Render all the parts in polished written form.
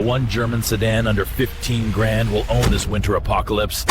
One German sedan under 15 grand will own this winter apocalypse,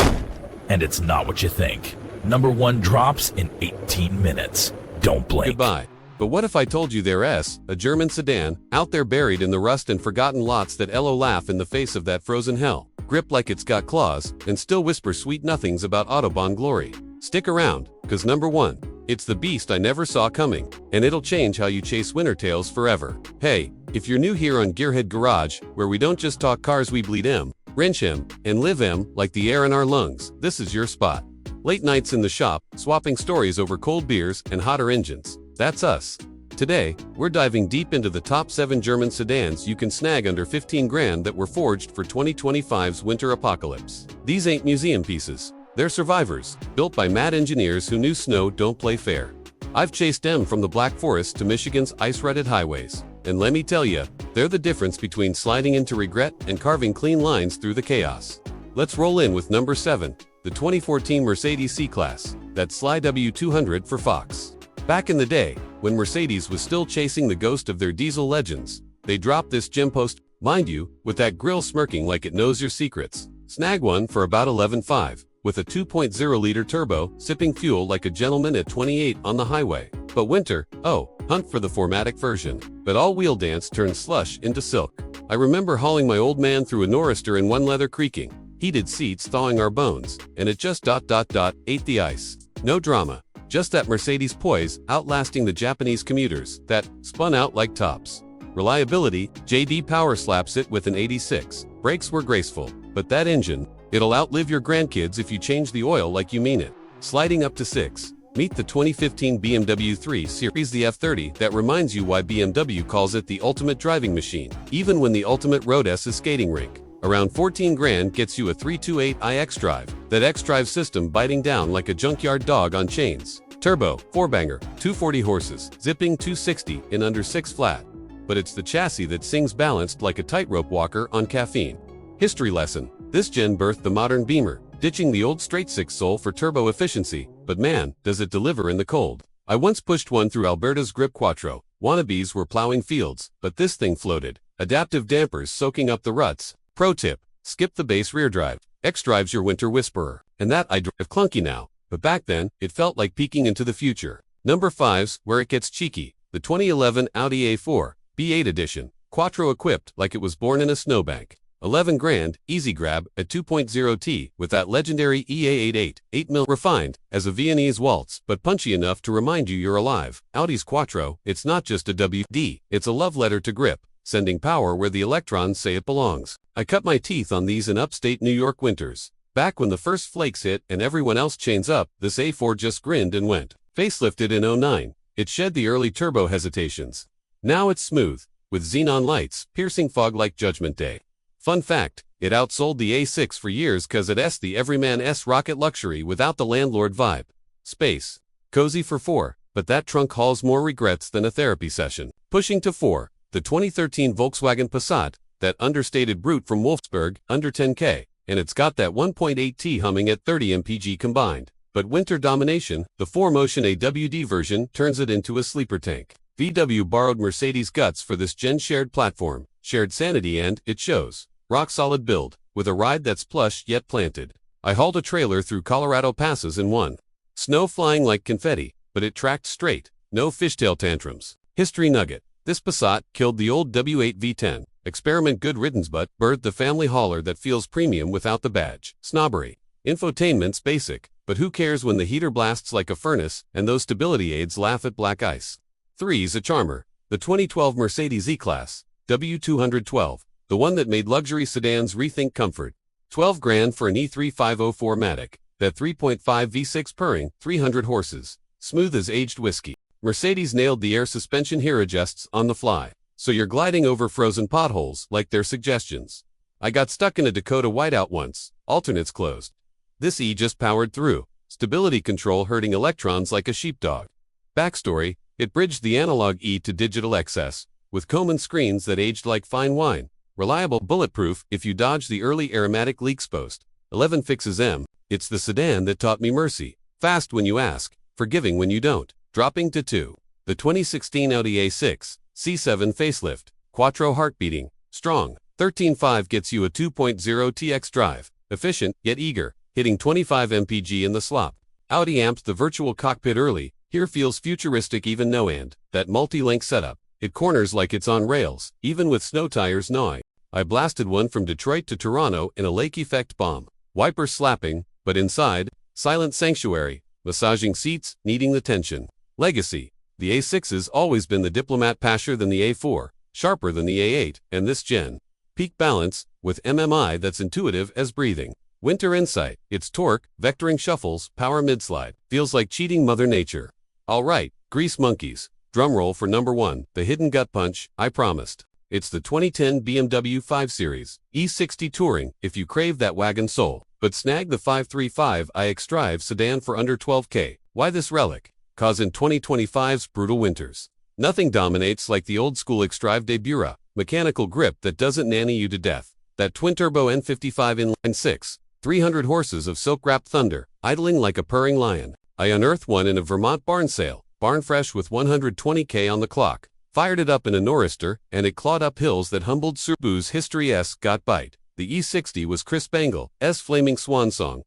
and it's not what you think. Number 1 drops in 18 minutes. Don't blink. Goodbye. But what if I told you there's a German sedan out there buried in the rust and forgotten lots that LO laugh in the face of that frozen hell, grip like it's got claws, and still whisper sweet nothings about Autobahn glory? Stick around, cause number 1, it's the beast I never saw coming, and it'll change how you chase winter tales forever. Hey, if you're new here on Gearhead Garage, where we don't just talk cars, we bleed M, wrench M, and live M like the air in our lungs, this is your spot. Late nights in the shop, swapping stories over cold beers and hotter engines. That's us. Today, we're diving deep into the top 7 German sedans you can snag under 15 grand that were forged for 2025's winter apocalypse. These ain't museum pieces. They're survivors, built by mad engineers who knew snow don't play fair. I've chased them from the Black Forest to Michigan's ice-rutted highways. And let me tell you, they're the difference between sliding into regret and carving clean lines through the chaos. Let's roll in with number 7, the 2014 Mercedes C-Class, that sly W200 for Fox. Back in the day, when Mercedes was still chasing the ghost of their diesel legends, they dropped this gem post, mind you, with that grille smirking like it knows your secrets. Snag one for about $11,500, with a 2.0-liter turbo, sipping fuel like a gentleman at 28 on the highway. But winter, oh, hunt for the 4MATIC version. But all-wheel dance turned slush into silk. I remember hauling my old man through a Norrister in one leather creaking, heated seats thawing our bones, and it just ate the ice. No drama. Just that Mercedes poise, outlasting the Japanese commuters that spun out like tops. Reliability, JD Power slaps it with an 86. Brakes were graceful, but that engine, it'll outlive your grandkids if you change the oil like you mean it. Sliding up to 6. Meet the 2015 BMW 3 Series, the F30 that reminds you why BMW calls it the ultimate driving machine, even when the ultimate road is a skating rink. Around 14 grand gets you a 328i xDrive, that xDrive system biting down like a junkyard dog on chains. Turbo, 4-banger, 240 horses, zipping 260 in under 6 flat. But it's the chassis that sings balanced like a tightrope walker on caffeine. History lesson. This gen birthed the modern Beamer, ditching the old straight-six soul for turbo efficiency, but man, does it deliver in the cold. I once pushed one through Alberta's Grip Quattro. Wannabes were plowing fields, but this thing floated. Adaptive dampers soaking up the ruts. Pro tip, skip the base rear drive. xDrive's your winter whisperer. And that I drive clunky now, but back then, it felt like peeking into the future. Number 5's where it gets cheeky. The 2011 Audi A4 B8 edition, Quattro equipped like it was born in a snowbank. 11 grand, easy grab at 2.0T with that legendary EA88, 8mm refined as a Viennese waltz, but punchy enough to remind you you're alive. Audi's Quattro, it's not just a WD, it's a love letter to grip, sending power where the electrons say it belongs. I cut my teeth on these in upstate New York winters. Back when the first flakes hit and everyone else chains up, this A4 just grinned and went. Facelifted in '09, it shed the early turbo hesitations. Now it's smooth, with xenon lights piercing fog like Judgment Day. Fun fact, it outsold the A6 for years cause it's the everyman-s rocket luxury without the landlord vibe. Space. Cozy for 4, but that trunk hauls more regrets than a therapy session. Pushing to 4, the 2013 Volkswagen Passat, that understated brute from Wolfsburg, under 10K, and it's got that 1.8T humming at 30 mpg combined. But winter domination, the 4Motion AWD version turns it into a sleeper tank. VW borrowed Mercedes guts for this gen shared platform, shared sanity, and it shows. Rock solid build, with a ride that's plush yet planted. I hauled a trailer through Colorado passes in one. Snow flying like confetti, but it tracked straight, no fishtail tantrums. History nugget. This Passat killed the old W8 V10. Experiment good riddance, but birthed the family hauler that feels premium without the badge. Snobbery. Infotainment's basic, but who cares when the heater blasts like a furnace and those stability aids laugh at black ice. 3's a charmer. The 2012 Mercedes E-Class, W212. The one that made luxury sedans rethink comfort. 12 grand for an E3 504MATIC, that 3.5 V6 purring, 300 horses. Smooth as aged whiskey. Mercedes nailed the air suspension here adjusts on the fly, so you're gliding over frozen potholes like their suggestions. I got stuck in a Dakota whiteout once, alternates closed. This E just powered through, stability control hurting electrons like a sheepdog. Backstory, it bridged the analog E to digital XS, with Coleman screens that aged like fine wine. Reliable, bulletproof if you dodge the early aromatic leaks post. 11 fixes M. It's the sedan that taught me mercy. Fast when you ask, forgiving when you don't. Dropping to 2. The 2016 Audi A6 C7 facelift. Quattro heart beating. Strong. 13.5 gets you a 2.0 T xDrive, efficient yet eager, hitting 25 mpg in the slop. Audi amped the virtual cockpit early, here feels futuristic even no-and, that multi-link setup. It corners like it's on rails, even with snow tires gnawing. I blasted one from Detroit to Toronto in a lake effect bomb. Wiper slapping, but inside, silent sanctuary, massaging seats, needing the tension. Legacy. The A6's always been the diplomat pasher than the A4, sharper than the A8, and this gen. Peak balance, with MMI that's intuitive as breathing. Winter insight, its torque, vectoring shuffles, power midslide. Feels like cheating Mother Nature. Alright, grease monkeys. Drumroll for number 1, the hidden gut punch, I promised. It's the 2010 BMW 5 Series, E60 Touring, if you crave that wagon soul. But snag the 535i xDrive sedan for under $12K. Why this relic? Cause in 2025's brutal winters, nothing dominates like the old-school xDrive Debura, mechanical grip that doesn't nanny you to death. That twin-turbo N55 inline-6, 300 horses of silk-wrapped thunder, idling like a purring lion. I unearthed one in a Vermont barn sale, barn fresh with 120K on the clock. Fired it up in a Norrister, and it clawed up hills that humbled Subaru's history-s got bite. The E60 was Chris Bangle's flaming swan song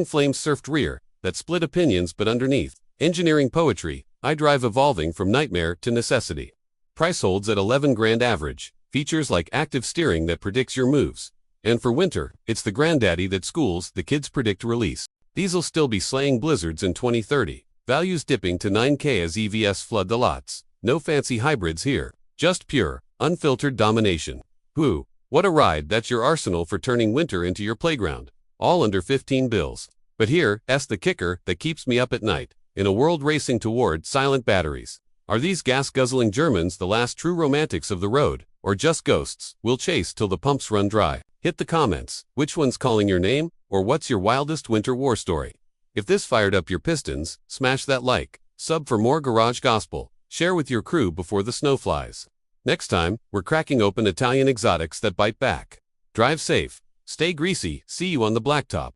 flame surfed rear, that split opinions but underneath. Engineering poetry, iDrive evolving from nightmare to necessity. Price holds at 11 grand average, features like active steering that predicts your moves. And for winter, it's the granddaddy that schools the kids predict release. These'll still be slaying blizzards in 2030. Values dipping to 9K as EVs flood the lots. No fancy hybrids here, just pure, unfiltered domination. Whoo, what a ride, that's your arsenal for turning winter into your playground. All under 15 bills. But here's the kicker that keeps me up at night. In a world racing toward silent batteries. Are these gas-guzzling Germans the last true romantics of the road, or just ghosts we'll chase till the pumps run dry? Hit the comments, which one's calling your name, or what's your wildest winter war story? If this fired up your pistons, smash that like, sub for more garage gospel. Share with your crew before the snow flies. Next time, we're cracking open Italian exotics that bite back. Drive safe, stay greasy, see you on the blacktop.